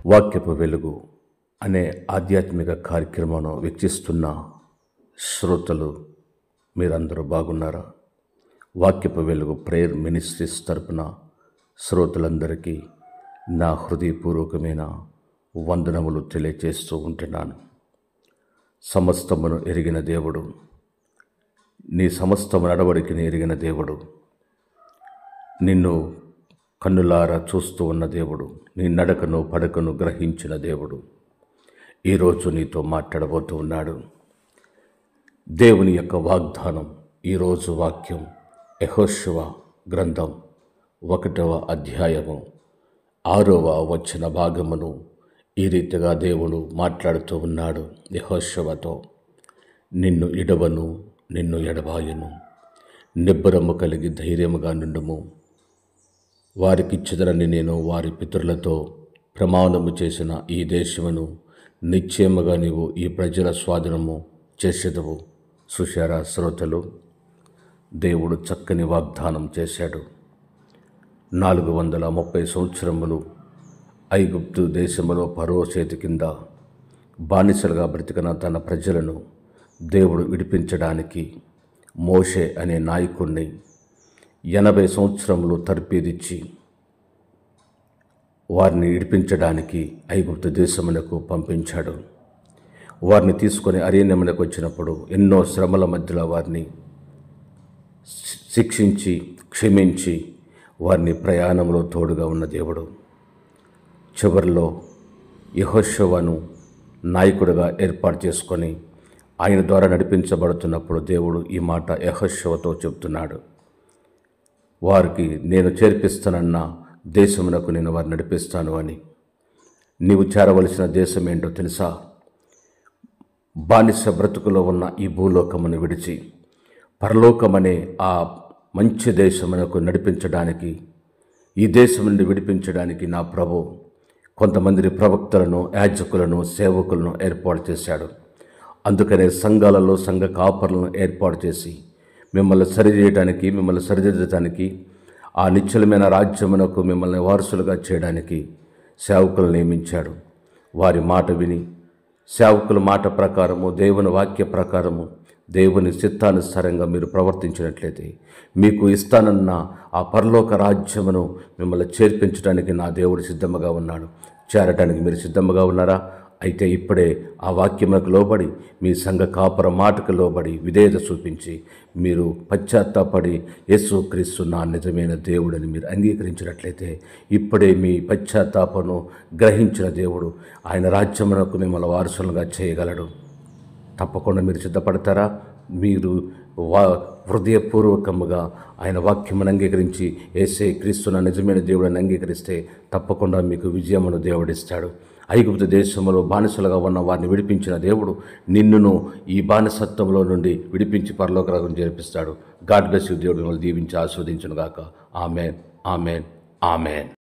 వాక్యపు వెలుగు అనే ఆధ్యాత్మిక కార్యక్రమం వీక్షిస్తున్న శ్రోతలు మీరందరూ బాగున్నారా? వాక్యపు వెలుగు ప్రేయర్ మినిస్ట్రీస్ తరపున శ్రోతలందరికీ నా హృదయపూర్వకమైన వందనములు తెలియజేస్తూ ఉంటున్నాను. సమస్తమును ఎరిగిన దేవుడు, నీ సమస్తము నడవడికని ఎరిగిన దేవుడు, నిన్ను కన్నులారా చూస్తూ ఉన్న దేవుడు, నీ నడకను పడకను గ్రహించిన దేవుడు ఈరోజు నీతో మాట్లాడబోతూ ఉన్నాడు. దేవుని యొక్క వాగ్దానం, ఈరోజు వాక్యం యెహోషువ గ్రంథం 1వ అధ్యాయము 6వ వచన భాగమును ఈ రీతిగా దేవుడు మాట్లాడుతూ ఉన్నాడు యెహోషువతో. నిన్ను ఇడవను, నిన్ను ఎడబాయను, నిబ్బరము కలిగి ధైర్యముగా నుండుము. వారికిచ్చెదనని నేను వారి పితరులతో ప్రమాణము చేసిన ఈ దేశమును నిశ్చయముగా నీవు ఈ ప్రజల స్వాధీనము చేసేదవు. సుశారా శ్రోతలు, దేవుడు చక్కని వాగ్దానం చేశాడు. 430 సంవత్సరములు ఐగుప్తు దేశములో ఫరో చేతి కింద బానిసలుగా బ్రతికిన తన ప్రజలను దేవుడు విడిపించడానికి మోషే అనే నాయకుడిని 80 సంవత్సరములు తర్పీదిచ్చి వారిని విడిపించడానికి ఐగుప్తు దేశమునకు పంపించాడు. వారిని తీసుకొని అరణ్యమునకు వచ్చినప్పుడు ఎన్నో శ్రమల మధ్యలో వారిని శిక్షించి క్షమించి వారిని ప్రయాణంలో తోడుగా ఉన్న దేవుడు చివరిలో యెహోషువను నాయకుడిగా ఏర్పాటు చేసుకొని ఆయన ద్వారా నడిపించబడుతున్నప్పుడు దేవుడు ఈ మాట యెహోషువతో చెబుతున్నాడు. వారికి నేను చేర్పిస్తానన్న దేశమునకు నేను వారిని నడిపిస్తాను అని. నీవు చేరవలసిన దేశం ఏంటో తెలుసా? బానిస బ్రతుకులో ఉన్న ఈ భూలోకమును విడిచి పరలోకమనే ఆ మంచి దేశమునకు నడిపించడానికి, ఈ దేశం నుండి విడిపించడానికి నా ప్రభు కొంతమంది ప్రవక్తలను, యాజకులను, సేవకులను ఏర్పాటు చేశాడు. అందుకనే సంఘాలలో సంఘ కాపరులను ఏర్పాటు చేసి మిమ్మల్ని సరిచేయడానికి, మిమ్మల్ని సరిదిద్దడానికి, ఆ నిశ్చలమైన రాజ్యమునకు మిమ్మల్ని వారసులుగా చేయడానికి సేవకులను నియమించాడు. వారి మాట విని సేవకుల మాట ప్రకారము, దేవుని వాక్య ప్రకారము, దేవుని చిత్తానుసారంగా మీరు ప్రవర్తించినట్లయితే మీకు ఇస్తానన్న ఆ పరలోక రాజ్యమును మిమ్మల్ని చేర్పించడానికి నా దేవుడు సిద్ధముగా ఉన్నాడు. చేరటానికి మీరు సిద్ధముగా ఉన్నారా? అయితే ఇప్పుడే ఆ వాక్యములకు లోబడి, మీ సంఘ కాపర మాటకు లోబడి విధేయత చూపించి మీరు పశ్చాత్తాపడి యేసుక్రీస్తు నా నిజమైన దేవుడని మీరు అంగీకరించినట్లయితే ఇప్పుడే మీ పశ్చాత్తాపను గ్రహించిన దేవుడు ఆయన రాజ్యమునకు మిమ్మల్ని వారసులుగా చేయగలడు. తప్పకుండా మీరు సిద్ధపడతారా? మీరు హృదయపూర్వకముగా ఆయన వాక్యమును అంగీకరించి యేసే క్రీస్తు నా నిజమైన దేవుడిని అంగీకరిస్తే తప్పకుండా మీకు విజయమును దేవుడిస్తాడు. ఐగుప్తు దేశంలో బానిసలుగా ఉన్న వారిని విడిపించిన దేవుడు నిన్నును ఈ బానిసత్వంలో నుండి విడిపించి పరలోక రాజ్యం చేర్పిస్తాడు. God bless you. దేవుడు మిమ్మల్ని దీవించి ఆస్వాదించును గాక. Amen, amen, amen.